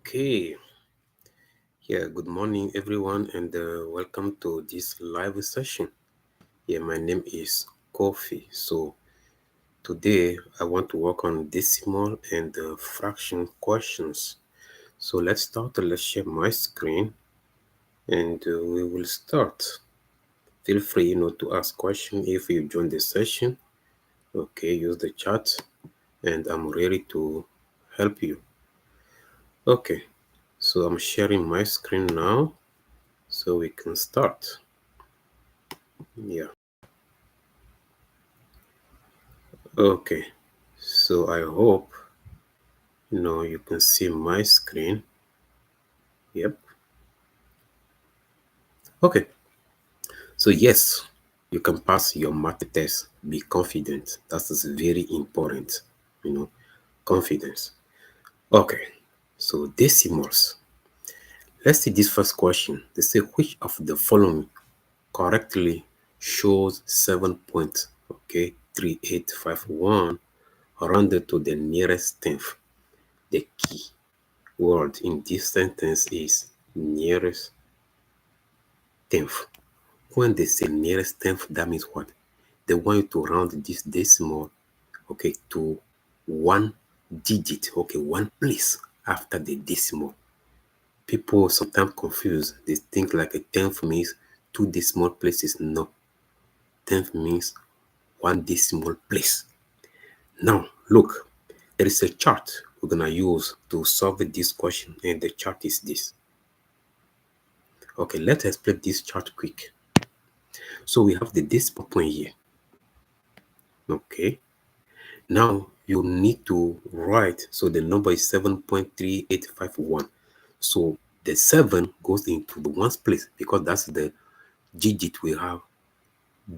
Okay, yeah, good morning, everyone, and welcome to this live session. Yeah, my name is Kofi. So, today I want to work on decimal and fraction questions. So, let's start. Let's share my screen and we will start. Feel free, to ask questions if you join the session. Okay, use the chat and I'm ready to help you. Okay, so I'm sharing my screen now so we can start. Yeah. Okay. So I hope you can see my screen. Yep. Okay. So yes, you can pass your math test. Be confident. That is very important. Confidence. Okay. So decimals. Let's see this first question. They say which of the following correctly shows 7.3851 rounded to the nearest tenth. The key word in this sentence is nearest tenth. When they say nearest tenth, that means what? They want you to round this decimal, okay, to one digit, okay, one place after the decimal. People sometimes confuse. They think like a tenth means two decimal places. No, tenth means one decimal place. Now, look, there is a chart we're gonna use to solve this question, and the chart is this. Okay, let's explain this chart quick. So we have the decimal point here. Okay, now you need to write, so the number is 7.3851. So the 7 goes into the ones place because that's the digit we have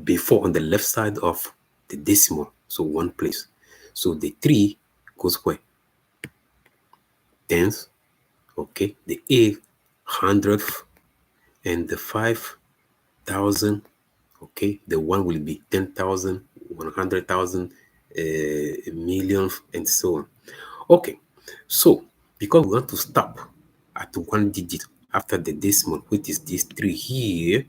before on the left side of the decimal. So one place. So the 3 goes where? Tens. Okay. The 8, hundredth, and the 5,000. Okay. The 1 will be 10,000, 100,000, million, and so on. Okay, so because we want to stop at one digit after the decimal, which is this 3 here,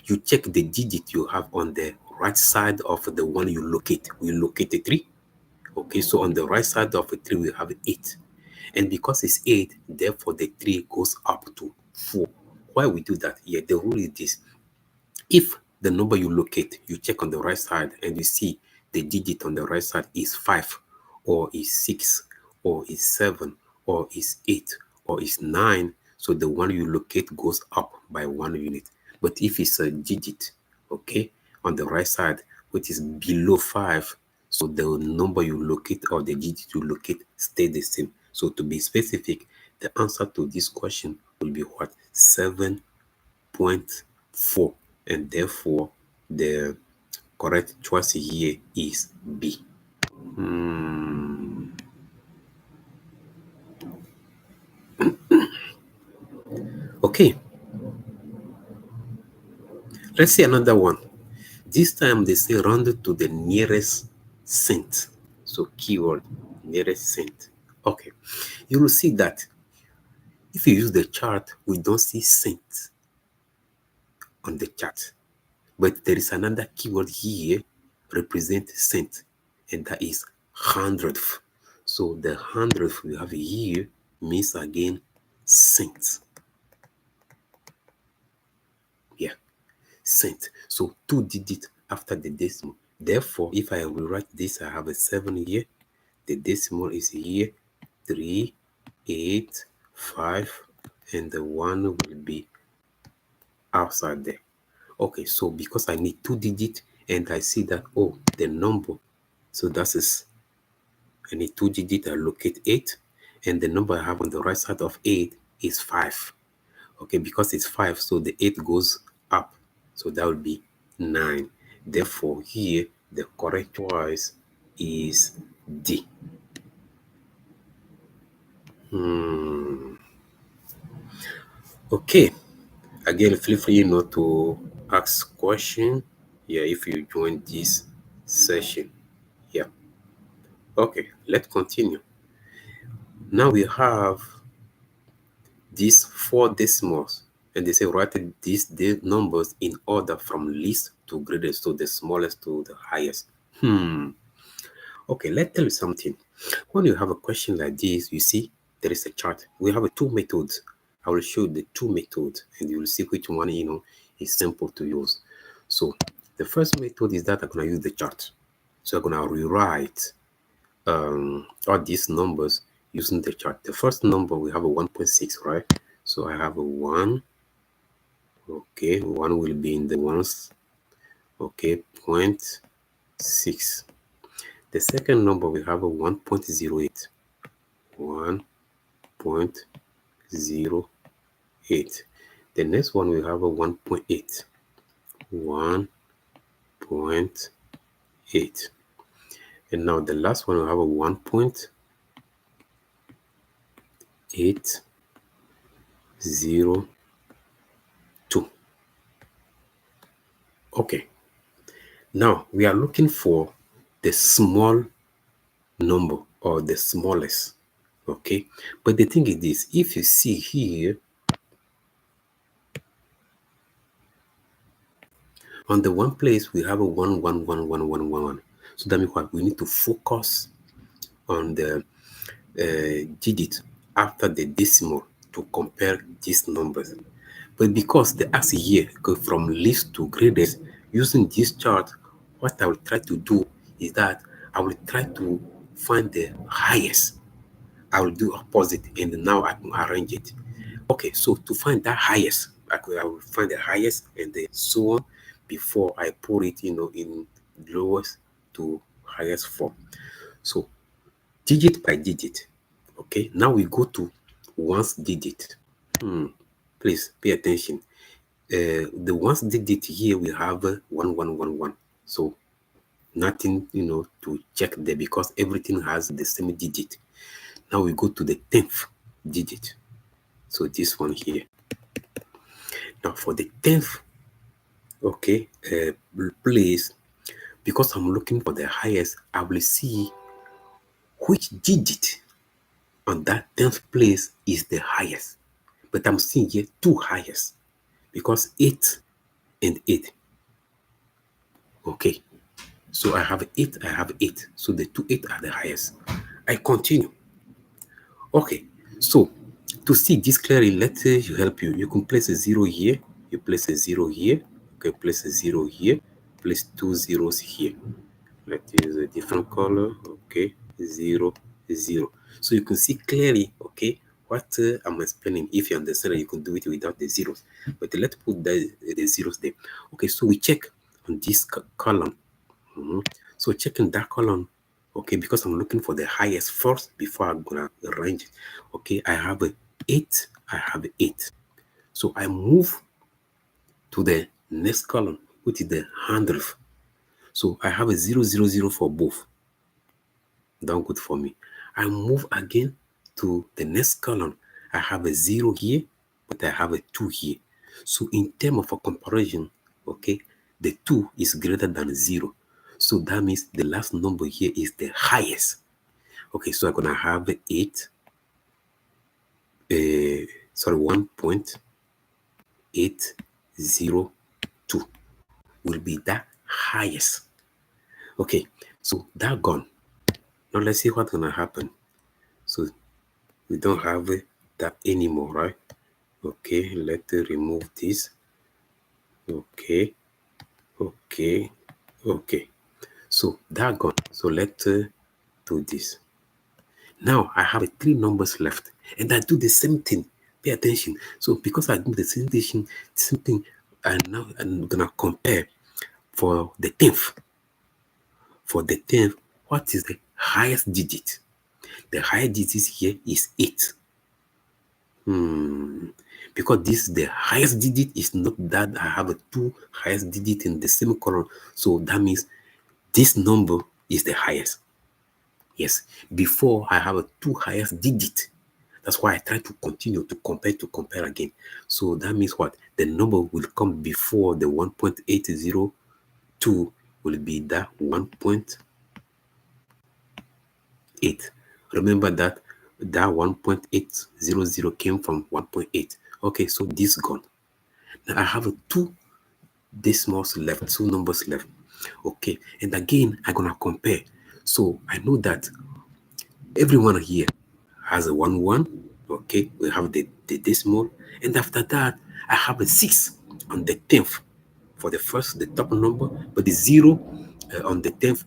you check the digit you have on the right side of the one you locate. We locate the 3. Okay, so on the right side of the 3, we have 8. And because it's 8, therefore the 3 goes up to 4. Why we do that? Yeah, the rule is this. If the number you locate, you check on the right side and you see the digit on the right side is 5 or is 6 or is 7 or is 8 or is 9, so the one you locate goes up by 1 unit. But if it's a digit, okay, on the right side, which is below 5, so the number you locate or the digit you locate stay the same. So to be specific, the answer to this question will be what? 7.4, and therefore the correct choice here is B. Okay, let's see another one. This time they say rounded to the nearest cent. So keyword nearest cent. Okay, you will see that if you use the chart, we don't see cent on the chart. But there is another keyword here represent cent, and that is hundredth. So the hundredth we have here means again cent. Yeah, cent. So 2 digits after the decimal. Therefore, if I rewrite this, I have a 7 here. The decimal is here, 3, 8, 5, and the 1 will be outside there. Okay, so because I need 2 digits and I see that, oh, the number, so that is, I need 2 digits, I locate 8, and the number I have on the right side of 8 is 5. Okay, because it's 5, so the 8 goes up, so that will be 9. Therefore, here, the correct choice is D. Okay, again, feel free not to ask question. Yeah, if you join this session. Yeah. Okay, let's continue. Now we have these 4 decimals, and they say write these numbers in order from least to greatest, so the smallest to the highest. Okay, let's tell you something. When you have a question like this, you see there is a chart. We have 2 methods. I will show you the 2 methods, and you will see which one is simple to use. So the first method is that I'm gonna use the chart. So I'm gonna rewrite all these numbers using the chart. The first number we have a 1.6, right? So I have a 1. Okay, 1 will be in the ones. Okay, 0.6. The second number we have a 1.08. 1.08. The next one we have a 1.8. 1.8. And now the last one we have a 1.802. Okay, now we are looking for the small number or the smallest. Okay, but the thing is this: if you see here on the one place we have a 1. So that means what we need to focus on the digit after the decimal to compare these numbers. But because the axis here go from least to greatest, using this chart, what I will try to do is that I will try to find the highest. I will do opposite, and now I can arrange it. Okay, so to find that highest, I will find the highest and then so on before I put it, in lowest to highest form. So digit by digit. Okay, now we go to ones digit. Please pay attention. The ones digit here we have 1111. So nothing, to check there because everything has the same digit. Now we go to the 10th digit. So this one here. Now for the 10th, okay, place, because I'm looking for the highest, I will see which digit on that 10th place is the highest. But I'm seeing here 2 highest because 8 and 8. Okay, so I have 8, I have 8. So the 2 8 are the highest. I continue. Okay, so to see this clearly, let me help you. You can place a 0 here, you place a 0 here, okay, place a 0 here, place 2 zeros here. Let's use a different color, okay, 0 0. So you can see clearly, okay, what I'm explaining. If you understand, you can do it without the zeros. But let's put the zeros there. Okay, so we check on this column. So checking that column, okay, because I'm looking for the highest first before I'm gonna arrange it. Okay, I have a 8, I have 8. So I move to the next column, which is the hundredth. So I have a 000 for both. Done good for me. I move again to the next column. I have a 0 here, but I have a 2 here. So in terms of a comparison, okay, the 2 is greater than 0. So that means the last number here is the highest. Okay, so I'm gonna have 8, 1.802 will be the highest. Okay, so that gone. Now let's see what's gonna happen. So we don't have that anymore, right? Okay, let's remove this. Okay, okay, okay. So that gone. So let's do this. Now I have 3 numbers left, and I do the same thing. Pay attention. So because I do the same thing, and now I'm gonna compare for the 10th. For the 10th, what is the highest digit? The highest digit here is 8. Because this is the highest digit, is not that I have a 2 highest digit in the same column. So that means this number is the highest. Yes, before I have a 2 highest digit. That's why I try to continue to compare again. So that means what? The number will come before the 1.802 will be that 1.8. Remember that that 1.800 came from 1.8. Okay, so this gone. Now I have two decimals left, two numbers left. Okay, and again, I'm gonna compare. So I know that everyone here has a 1 1. Okay, we have the decimal, and after that, I have a 6 on the 10th for the first, the top number, but the 0 on the 10th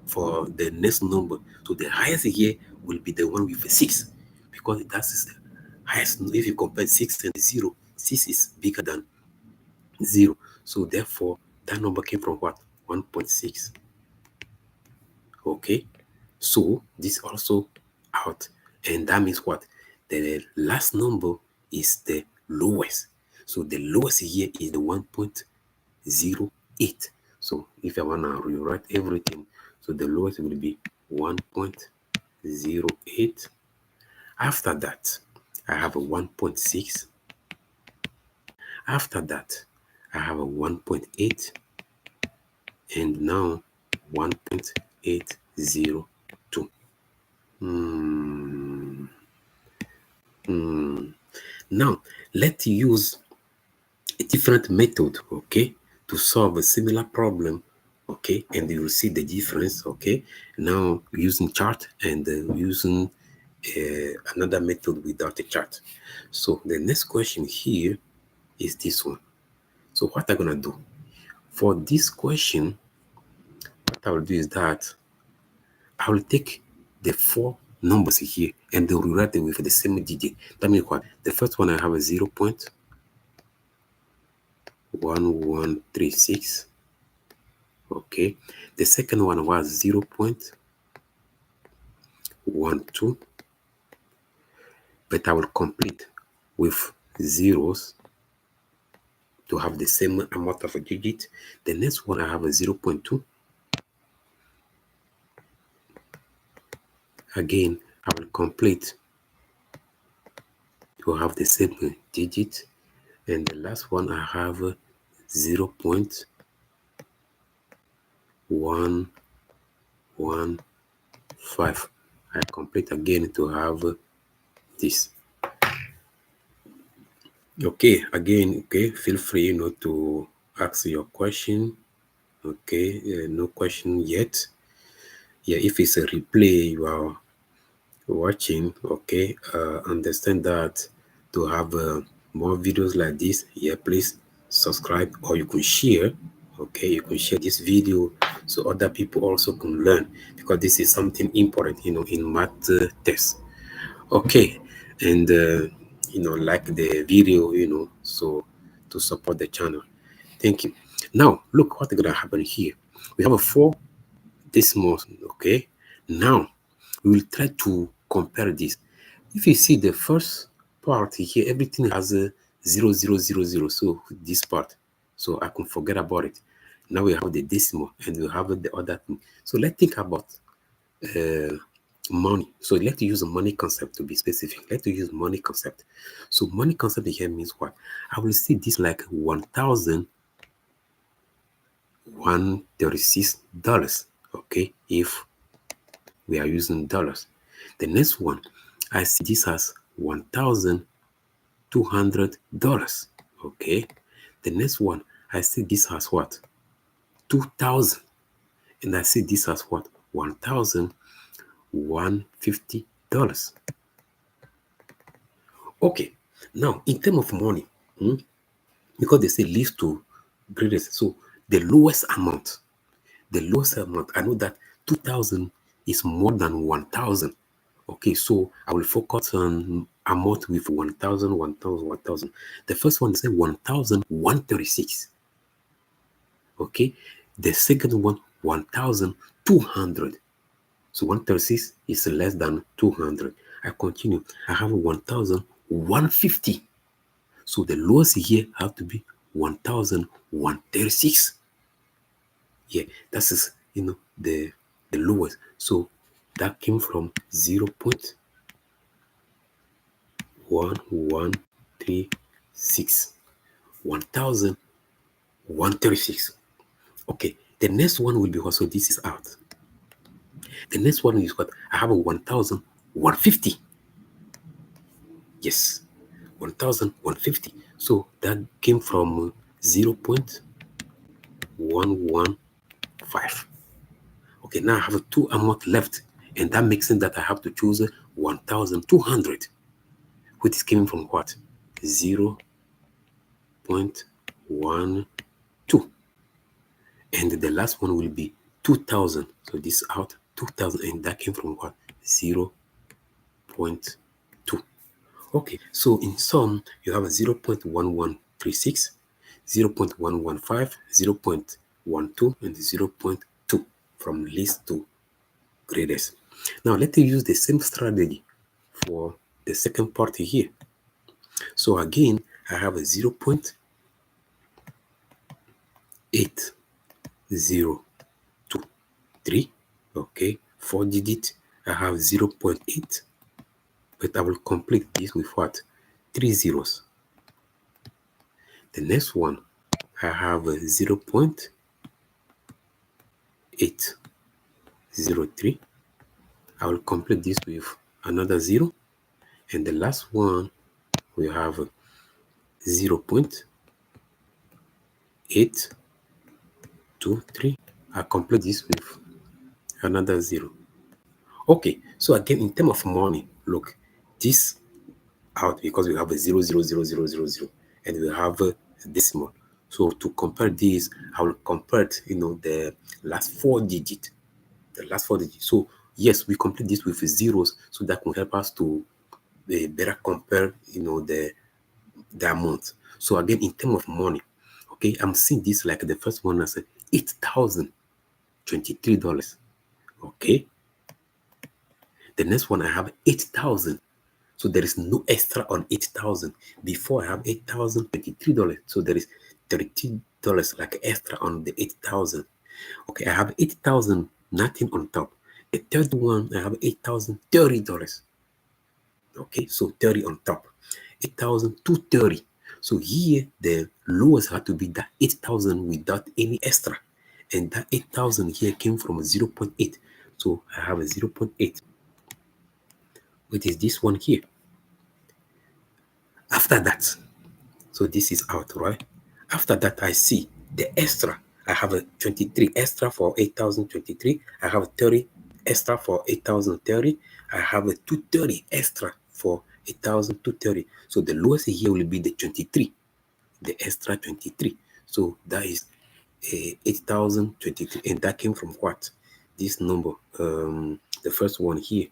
for the next number. So the highest here will be the one with a 6, because that's the highest. If you compare 6 and 0, 6 is bigger than 0. So therefore, that number came from what? 1.6. Okay, so this also out, and that means what? The last number is the lowest. So the lowest here is the 1.08. So if I want to rewrite everything, so the lowest will be 1.08. After that, I have a 1.6. After that, I have a 1.8, and now 1.802. Hmm. Now, let's use a different method, okay, to solve a similar problem, okay, and you will see the difference, okay. Now, using chart and using another method without a chart. So the next question here is this one. So what I'm gonna do for this question, what I will do is that I will take the four numbers here and they will rewrite them with the same digit. That means what? The first one I have a 0.1136. Okay. The second one was 0.12, but I will complete with zeros to have the same amount of a digit. The next one I have a 0.2. Again, I will complete to have the same digit. And the last one I have 0.115. I complete again to have this. Okay, again, okay, feel free not to ask your question. Okay, no question yet. Yeah, if it's a replay you are watching, okay, understand that to have more videos like this, yeah, please subscribe, or you can share. Okay, you can share this video so other people also can learn, because this is something important, in math test. Okay, and like the video, so to support the channel. Thank you. Now look what's gonna happen here. We have a four decimals. Okay, now we will try to compare this. If you see the first part here, everything has a 0, 0, 0, 0. So this part, so I can forget about it. Now we have the decimal and we have the other thing. So let's think about money. So let's use a money concept to be specific. Let's use money concept. So money concept here means what? I will see this like $1,136. Okay, if we are using dollars. The next one, I see this as $1,200. Okay. The next one, I see this as what? 2,000. And I see this as what? $1,150. Okay. Now, in terms of money, because they say least to greatest, so the lowest amount, I know that 2,000 is more than 1,000. Okay, so I will focus on amount with 1,000, 1,000, 1,000. The first one is 1,136. Okay, the second one 1,200. So 136 is less than 200. I continue. I have 1,150. So the lowest here have to be 1,136. Yeah, that is the lowest. So that came from 0.1136. 1,136. Okay, the next one will be what? So this is out. The next one is what? I have a 1,150. Yes, 1,150. So that came from 0.115. Okay, now I have two amount left, and that makes sense that I have to choose 1,200, which is coming from what? 0.12. And the last one will be 2,000. So this out 2,000, and that came from what? 0.2. Okay, so in sum, you have a 0.1136, 0.115, 0.12, and 0.2 from least to greatest. Now, let us use the same strategy for the second part here. So again, I have a 0.8023. Okay, 4 digits. I have 0.8, but I will complete this with what? 3 zeros. The next one, I have a 0.803. I will complete this with another 0. And the last one, we have 0.823. I complete this with another 0. Okay, so again, in terms of money, look, this out because we have a 0.00000, and we have a decimal. So to compare this, I will compare, the last 4 digits. The last 4 digits. So yes, we complete this with zeros, so that will help us to better compare, the amount. So again, in terms of money, okay, I'm seeing this like the first one as $8,023. Okay, the next one I have 8,000. So there is no extra on 8,000. Before I have $8,023. So there is $32 like extra on the 8,000. Okay, I have 8,000, nothing on top. The third one, I have $8,030. Okay, so 30 on top. 8,230. So here the lowest had to be that 8,000 without any extra. And that 8,000 here came from 0.8. So I have a 0.8, which is this one here. After that, so this is out, right? After that, I see the extra. I have a 23 extra for 8,023. I have a 30 extra for 8,030. I have a 230 extra for 8,230. So the lowest here will be the 23, the extra 23. So that is 8,023. And that came from what? This number, the first one here.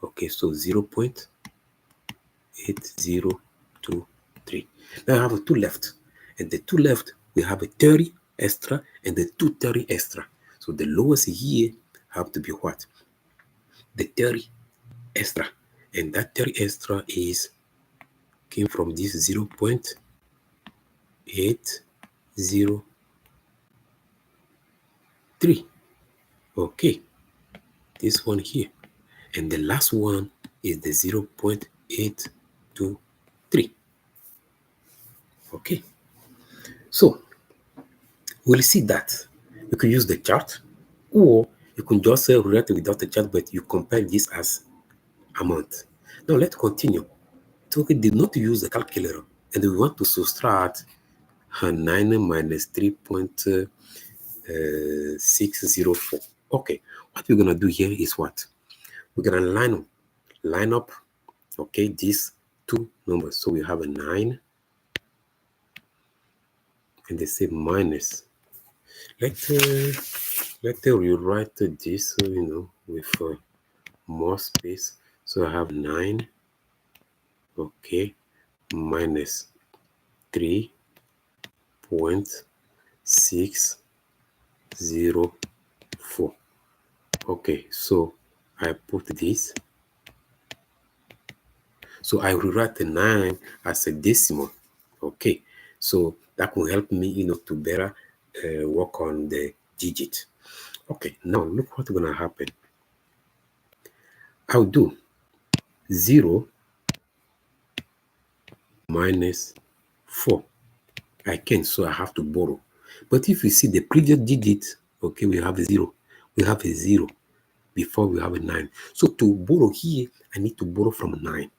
Okay, so 0.8023. Now I have two left. And the two left, we have a 30 extra and the 230 extra. So the lowest here have to be what? The 30 extra. And that 30 extra came from this 0.803. Okay, this one here. And the last one is the 0.823. Okay, so we'll see that. You can use the chart, or you can just write it without the chart, but you compare this as amount. Now let's continue. So we did not use the calculator, and we want to subtract 9 minus 3.604. Okay, what we're gonna do here is what? We're gonna line up, okay, these two numbers. So we have a 9 and they say minus. Let's rewrite this, with more space. So I have 9, okay, minus 3.604. Okay, so I put this. So I rewrite the 9 as a decimal. Okay, so that will help me, to better work on the digit. Okay, now look what's gonna happen. I'll do 0 minus 4. I can, so I have to borrow. But if you see the previous digit, okay, we have a 0. We have a 0 before we have a 9. So to borrow here, I need to borrow from 9.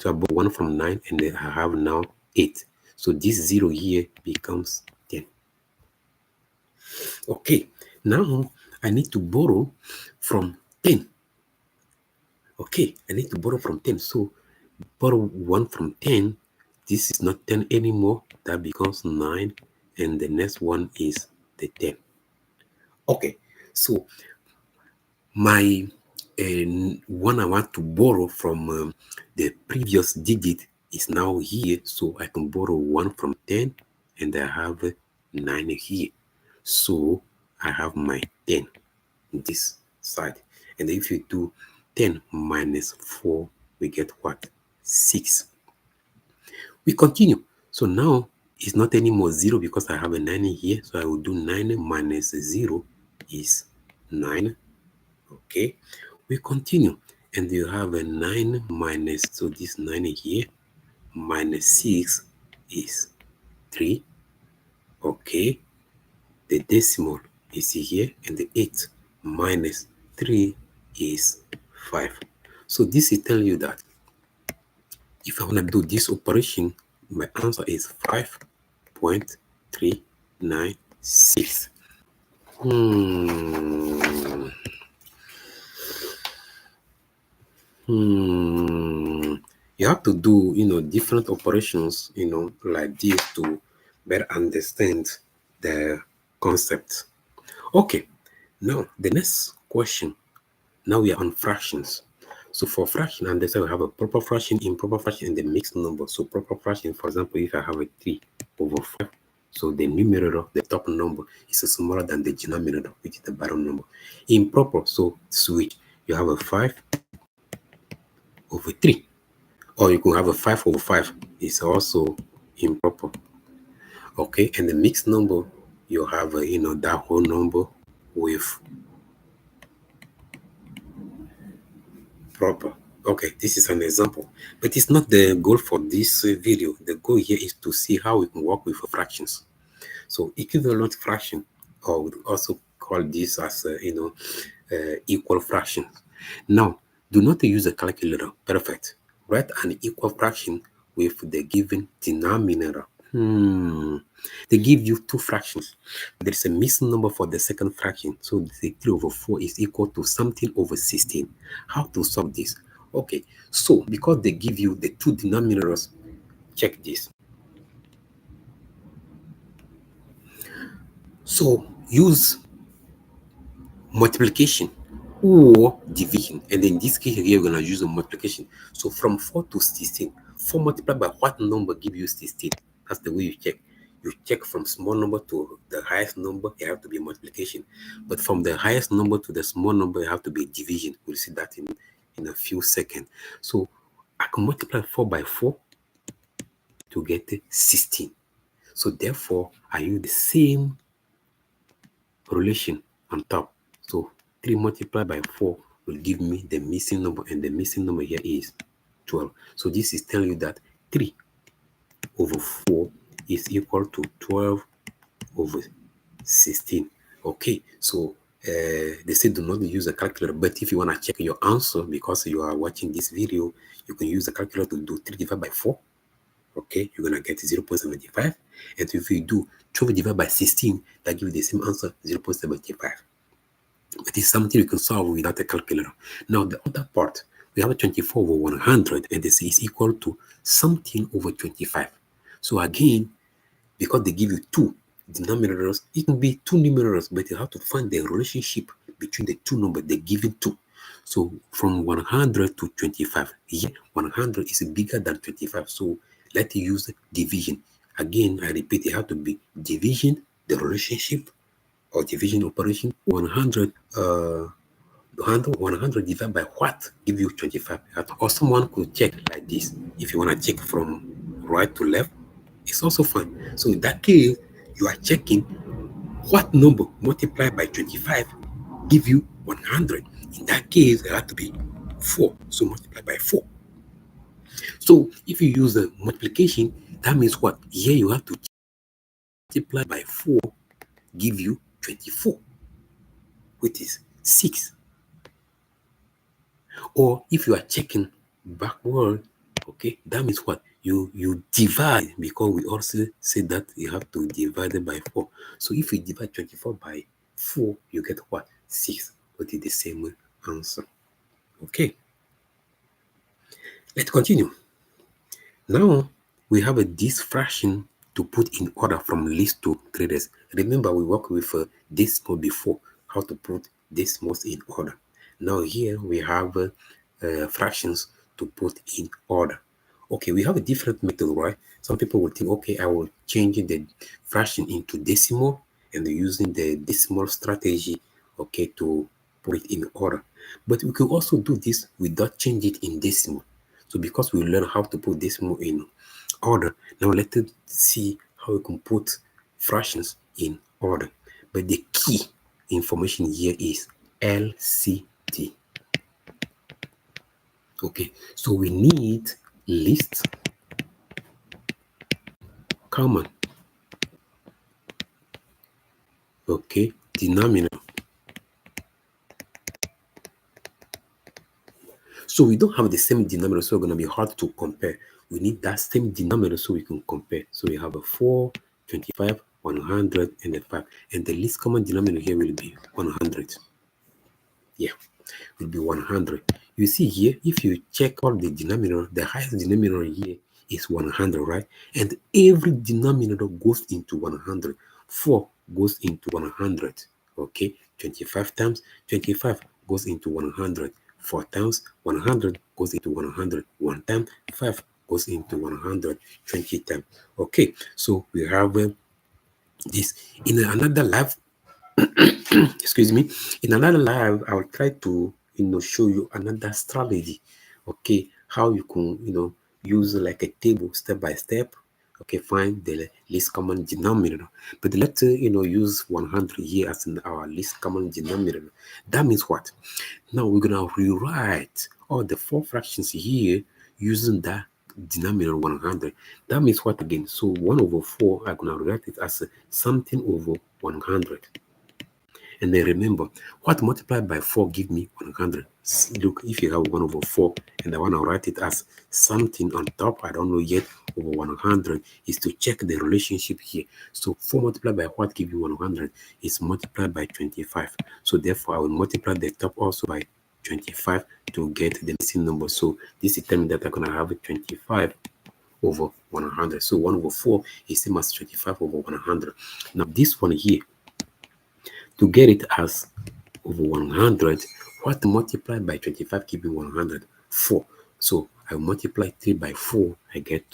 So I borrow 1 from 9, and then I have now 8. So this 0 here becomes 10. Okay, now I need to borrow from 10. Okay, I need to borrow from 10. So borrow 1 from 10. This is not 10 anymore. That becomes 9. And the next one is the 10. Okay, so my one I want to borrow from the previous digit is now here. So I can borrow 1 from 10, and I have 9 here. So I have my 10 on this side. And if you do 10 minus 4, we get what? 6. We continue. So now it's not anymore 0 because I have a 9 here. So I will do 9 minus 0 is 9. Okay. We continue. And you have a 9 minus, so this 9 here, minus 6 is 3. Okay. The decimal is here, and the 8 minus 3 is 5. So this is telling you that if I want to do this operation, my answer is 5.396. You have to do, different operations, like this to better understand the concept. Okay, now the next question. Now we are on fractions. So for fraction, understand we have a proper fraction, improper fraction, and the mixed number. So proper fraction, for example, if I have a 3 over 5, so the numerator, the top number, is smaller than the denominator, which is the bottom number. Improper, so switch. You have a 5 over 3. Or you can have a 5 over 5. It's also improper. Okay, and the mixed number, you have, that whole number with proper. Okay, this is an example, but it's not the goal for this video. The goal here is to see how we can work with fractions. So equivalent fraction, or we also call this as equal fractions. Now, do not use a calculator. Perfect. Write an equal fraction with the given denominator. They give you two fractions. There is a missing number for the second fraction. So the 3 over 4 is equal to something over 16. How to solve this? Okay, so because they give you the two denominators, check this. So use multiplication or division, and in this case here we're going to use a multiplication. So from 4 to 16, 4 multiplied by what number give you 16? That's the way you check. You check from small number to the highest number, it have to be multiplication, but from the highest number to the small number, it have to be division. We'll see that in a few seconds. So I can multiply 4 by 4 to get 16. So therefore I use the same relation on top. So 3 multiplied by 4 will give me the missing number, and the missing number here is 12. So this is telling you that 3 over 4 is equal to 12 over 16. Okay, so they say do not use a calculator, but if you want to check your answer because you are watching this video, you can use a calculator to do 3 divided by 4. Okay, you're gonna get 0.75, and if you do 12 divided by 16, that gives you the same answer, 0.75. It is something you can solve without a calculator. Now the other part, we have a 24 over 100, and this is equal to something over 25. So again, because they give you two denominators, it can be two numerators, but you have to find the relationship between the two numbers they're given two. So from 100 to 25, here 100 is bigger than 25, so let's use division. Again, I repeat, it has to be division, the relationship or division operation. 100 divided by what give you 25. Or someone could check like this. If you want to check from right to left, it's also fine. So in that case, you are checking what number multiplied by 25 give you 100. In that case, it has to be 4. So multiply by 4. So if you use the multiplication, that means what? Here you have to multiply by 4, give you 24, which is 6. Or if you are checking backward, Okay, that means what? You divide, because we also say that you have to divide it by 4. So if you divide 24 by 4, you get what? 6. But it's the same answer. Okay, let's continue. Now we have this fraction to put in order from least to greatest. Remember, we worked with decimal before, how to put decimals in order. Now here we have fractions to put in order. Okay, we have a different method, right? Some people will think, okay, I will change the fraction into decimal and using the decimal strategy, okay, to put it in order. But we could also do this without changing it in decimal. So because we learn how to put decimal in order, now let's see how we can put fractions in order. But the key information here is LCT. Okay, so we need least common, okay, denominator. So we don't have the same denominator, so it's going to be hard to compare. We need that same denominator so we can compare. So we have a 4, 25, 100, and a 5. And the least common denominator here will be 100. Yeah, will be 100. You see here, if you check all the denominator, the highest denominator here is 100, right? And every denominator goes into 100. 4 goes into 100. Okay, 25 times 25 goes into 100. 4 times 100 goes into 100. 1 time 5 goes into 100. 20 times. Okay, so we have this. In another live excuse me, in another live I will try to show you another strategy, okay, how you can use like a table step by step, okay, find the least common denominator. But let's use 100 here as our least common denominator. That means what? Now we're gonna rewrite all the 4 fractions here using that denominator 100. That means what again? So 1 over 4, I'm gonna write it as something over 100. And then remember, what multiplied by 4 give me 100. Look, if you have 1 over 4, and I want to write it as something on top, I don't know yet, over 100, is to check the relationship here. So 4 multiplied by what give you 100 is multiplied by 25. So therefore, I will multiply the top also by 25 to get the missing number. So this is telling me that I'm going to have 25 over 100. So 1 over 4 is same as 25 over 100. Now this one here, to get it as over 100, what multiplied by 25 give me 100? 4. So I multiply 3 by 4, I get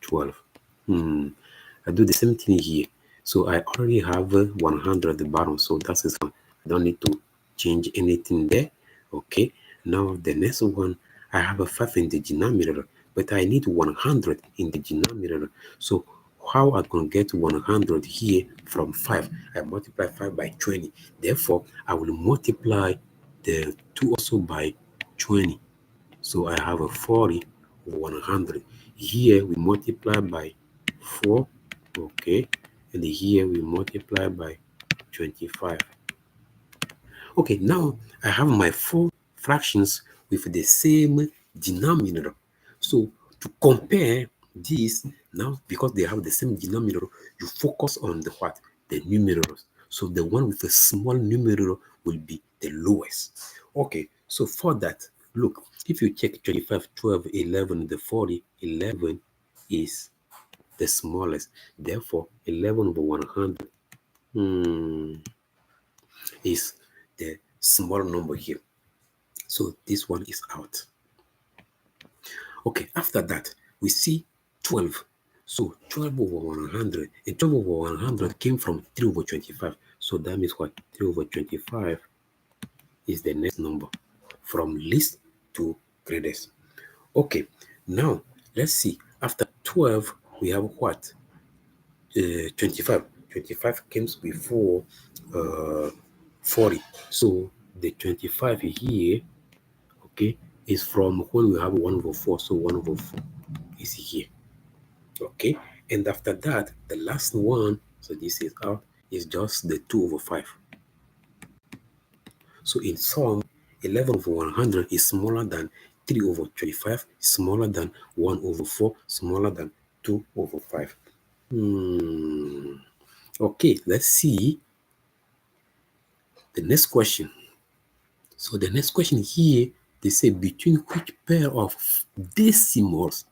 12. I do the same thing here. So I already have 100 at the bottom, so that is fine. I don't need to change anything there. Okay, now the next one, I have a 5 in the denominator, but I need 100 in the denominator. So how I can get 100 here from 5? I multiply 5 by 20. Therefore, I will multiply the 2 also by 20. So I have a 40 over 100. Here we multiply by 4. Okay. And here we multiply by 25. Okay, now I have my 4 fractions with the same denominator. So to compare these now, because they have the same denominator, you focus on the what? The numerators. So the one with a small numerator will be the lowest. Okay, so for that, look, if you check 25, 12, 11, the 40, 11 is the smallest. Therefore, 11 over 100 is the small number here. So this one is out. Okay, after that, we see 12. So 12 over 100, and 12 over 100 came from 3 over 25. So that means what? 3 over 25 is the next number from least to greatest. Okay, now let's see. After 12, we have what? 25. 25 comes before 40. So the 25 here, okay, is from when we have 1 over 4. So 1 over 4 is here. Okay, and after that, the last one, so this is out, is just the 2 over 5. So in sum, 11 over 100 is smaller than 3 over 25 smaller than 1 over 4 smaller than 2 over 5. Okay, let's see the next question. So the next question here, they say between which pair of decimals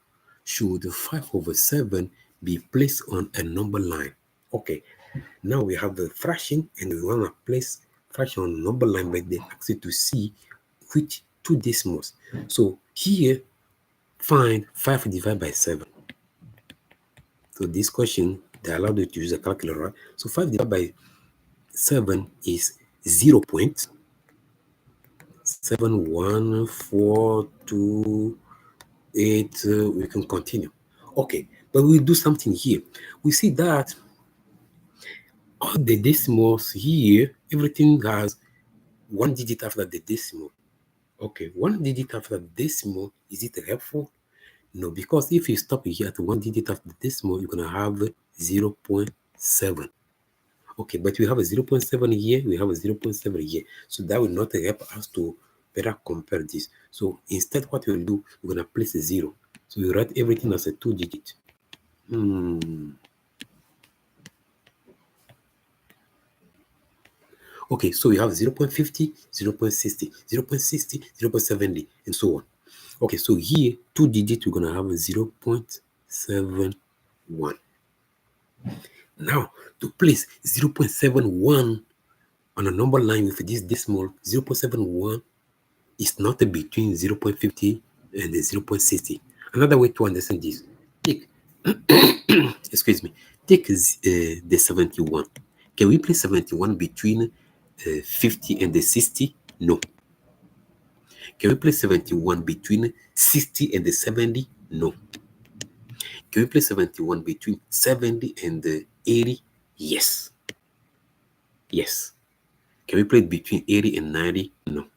should 5 over 7 be placed on a number line? Okay, now we have the fraction and we want to place fraction on a number line, but they ask you to see which two decimals. So here, find 5 divided by 7. So this question, they allowed you to use a calculator, right? So 5 divided by 7 is 0.7142 we can continue. Okay, but we'll do something here. We see that all the decimals here, everything has one digit after the decimal. Okay, one digit after the decimal, is it helpful? No, because if you stop here at one digit after the decimal, you're gonna have 0.7. Okay, but we have a 0.7 here, we have a 0.7 here. So that will not help us to better compare this. So instead, what we'll do, we're gonna place a 0. So we write everything as a 2 digit. Okay, so we have 0.50, 0.60, 0.60, 0.70, and so on. Okay, so here, 2 digits, we're gonna have a 0.71. Now, to place 0.71 on a number line with this decimal, 0.71 is not between 0.50 and the 0.60. Another way to understand this, take, excuse me, take the 71. Can we place 71 between 50 and the 60? No. Can we place 71 between 60 and the 70? No. Can we place 71 between 70 and the 80? Yes. Yes. Can we place between 80 and 90? No.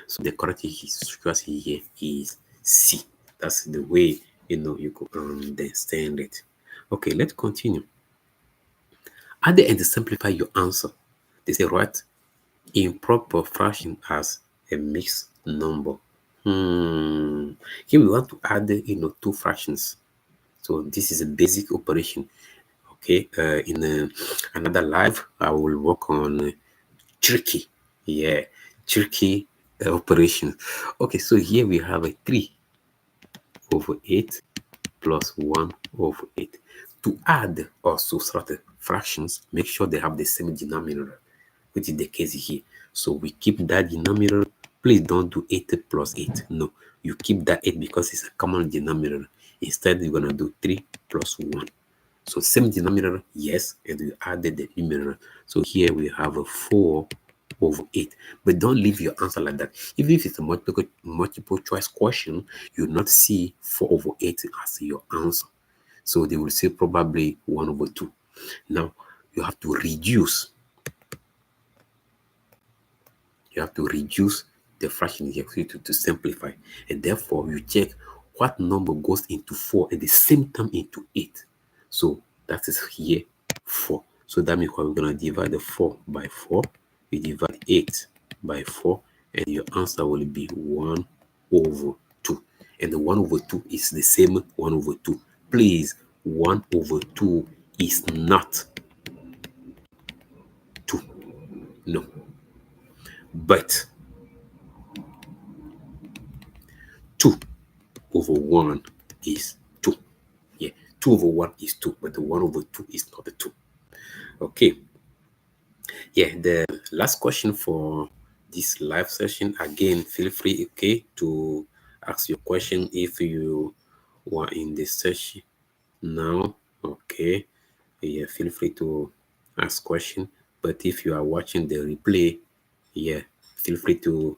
So the correct choice here is C. That's the way you could understand it. Okay, let's continue. Add and simplify your answer. They say write improper fraction as a mixed number. Here we want to add two fractions. So this is a basic operation. Okay, in another live, I will work on tricky. Yeah, tricky operation. Okay, so here we have a 3 over 8 plus 1 over 8. To add or subtract fractions, make sure they have the same denominator, which is the case here. So we keep that denominator. Please don't do 8 plus 8. No, you keep that 8 because it's a common denominator. Instead, you're going to do 3 plus 1. So same denominator, yes, and we added the numerator. So here we have a 4 over 8. But don't leave your answer like that. Even if it's a multiple choice question, you'll not see 4 over 8 as your answer. So they will say probably 1 over 2. Now, you have to reduce. You have to reduce the fraction here to simplify. And therefore, you check what number goes into 4 at the same time into 8. So that is here 4. So that means we're going to divide the 4 by 4. We divide 8 by 4. And your answer will be 1 over 2. And the 1 over 2 is the same 1 over 2. Please, 1 over 2 is not 2. No. But 2 over 1 is 2. Yeah, 2 over 1 is 2, but the 1 over 2 is not the 2. Okay. Yeah, the last question for this live session. Again, feel free, okay, to ask your question if you were in the session now. Okay. Yeah, feel free to ask question. But if you are watching the replay, yeah, feel free to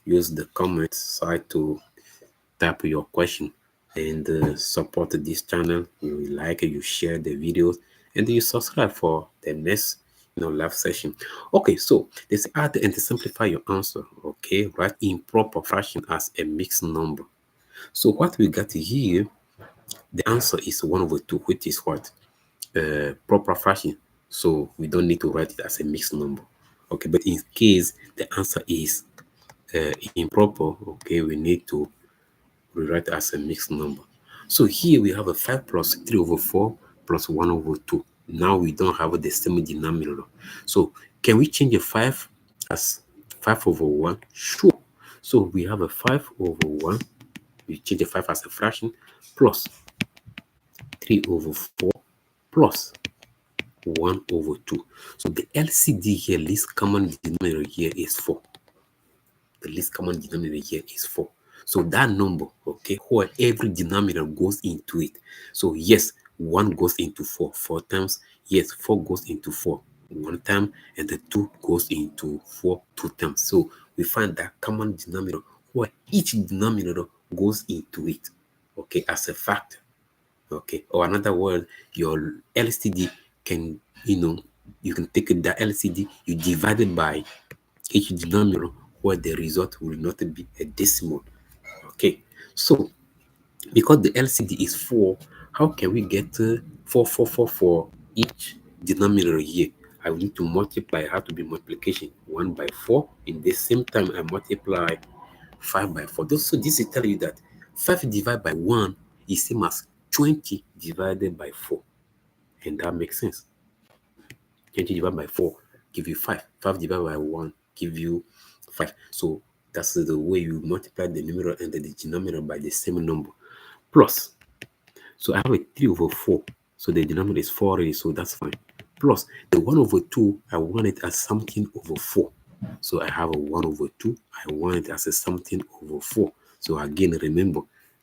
use the comment side to type your question and support this channel. You like, you share the videos, and you subscribe for the next live session. Okay, so let's add and simplify your answer. Okay, write improper fraction as a mixed number. So what we got here, the answer is 1 over 2, which is what proper fraction. So we don't need to write it as a mixed number. Okay, but in case the answer is improper, okay, we need to rewrite as a mixed number. So here we have a 5 plus 3 over 4 plus 1 over 2. Now we don't have the same denominator. So can we change a 5 as 5 over 1? Sure. So we have a 5 over 1. We change the 5 as a fraction plus 3 over 4 plus 1 over 2. So the LCD here, least common denominator here is 4. The least common denominator here is 4. So that number, okay, where every denominator goes into it. So yes, 1 goes into 4 4 times. Yes, 4 goes into 4 1 time, and the 2 goes into 4 2 times. So we find that common denominator where each denominator goes into it, okay, as a factor. Okay, or another word, your LCD can, you can take the LCD, you divide it by each denominator where the result will not be a decimal. Okay, so because the LCD is 4, how can we get 4 4 4 for each denominator here? I will need to multiply. It has to be multiplication. 1 by 4. In the same time, I multiply 5 by 4. So this is telling you that 5 divided by 1 is same as 20 divided by 4. And that makes sense. 20 divided by 4 give you 5. 5 divided by 1 give you 5. So that's the way you multiply the numerator and the denominator by the same number. Plus, so I have a 3 over 4. So the denominator is 4 already, so that's fine. Plus, the 1 over 2, I want it as something over 4. So I have a 1 over 2. I want it as a something over 4. So again, remember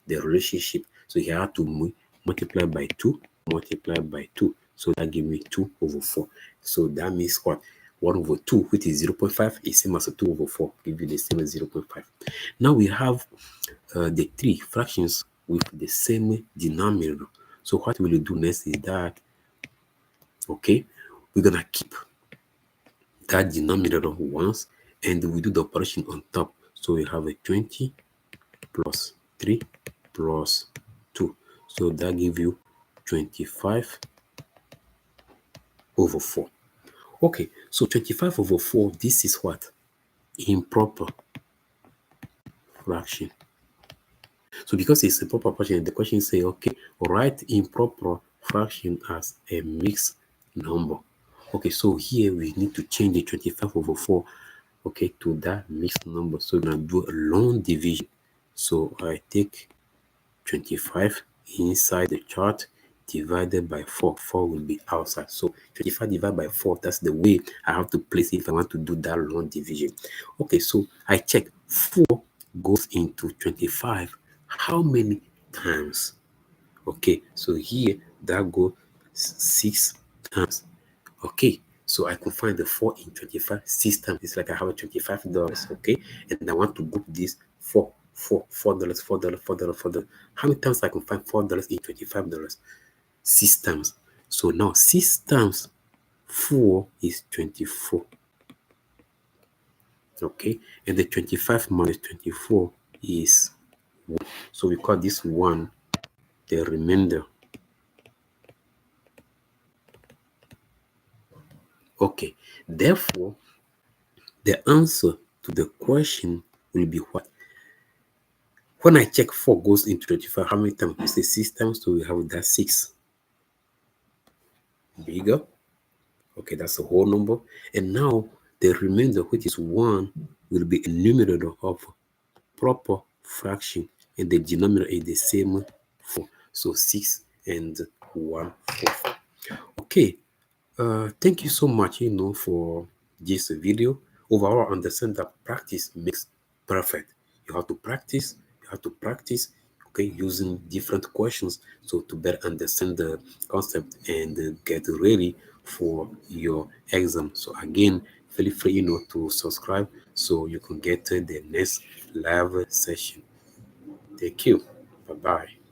the relationship. So you have to multiply by 2, multiply by 2. So that gives me 2 over 4. So that means what? 1 over 2, which is 0.5, is same as a 2 over 4. Give you the same as 0.5. Now we have the 3 fractions with the same denominator. So what we'll do next is that, okay, we're going to keep that denominator once, and we do the operation on top. So we have a 20 plus 3 plus 2. So that gives you 25 over 4. Okay, so 25 over 4, this is what? Improper fraction. So because it's a proper fraction, the question say, okay, write improper fraction as a mixed number. Okay, so here we need to change the 25 over 4, okay, to that mixed number. So we're going to do a long division. So I take 25 inside the chart divided by 4. 4 will be outside. So 25 divided by 4, that's the way I have to place it if I want to do that long division. Okay, so I check 4 goes into 25. How many times? Okay, so here that goes 6 times. Okay, so I can find the 4 in 25 6 times. It's like I have $25, okay, and I want to group this $4, $4. How many times I can find $4 in $25? 6 times. So now 6 times 4 is 24. Okay, and the 25 minus 24 is 1. So we call this 1 the remainder. Okay, therefore, the answer to the question will be what? When I check 4 goes into 25, how many times? We say 6 times, so we have that 6 bigger. Okay, that's a whole number. And now the remainder, which is 1, will be a numerator of proper fraction, and the denominator is the same 4. So 6 and 1 4. Okay, thank you so much, for this video. Overall, understand that practice makes perfect. You have to practice, okay, using different questions, so to better understand the concept and get ready for your exam. So again, feel free, to subscribe so you can get the next live session. Thank you. Bye-bye.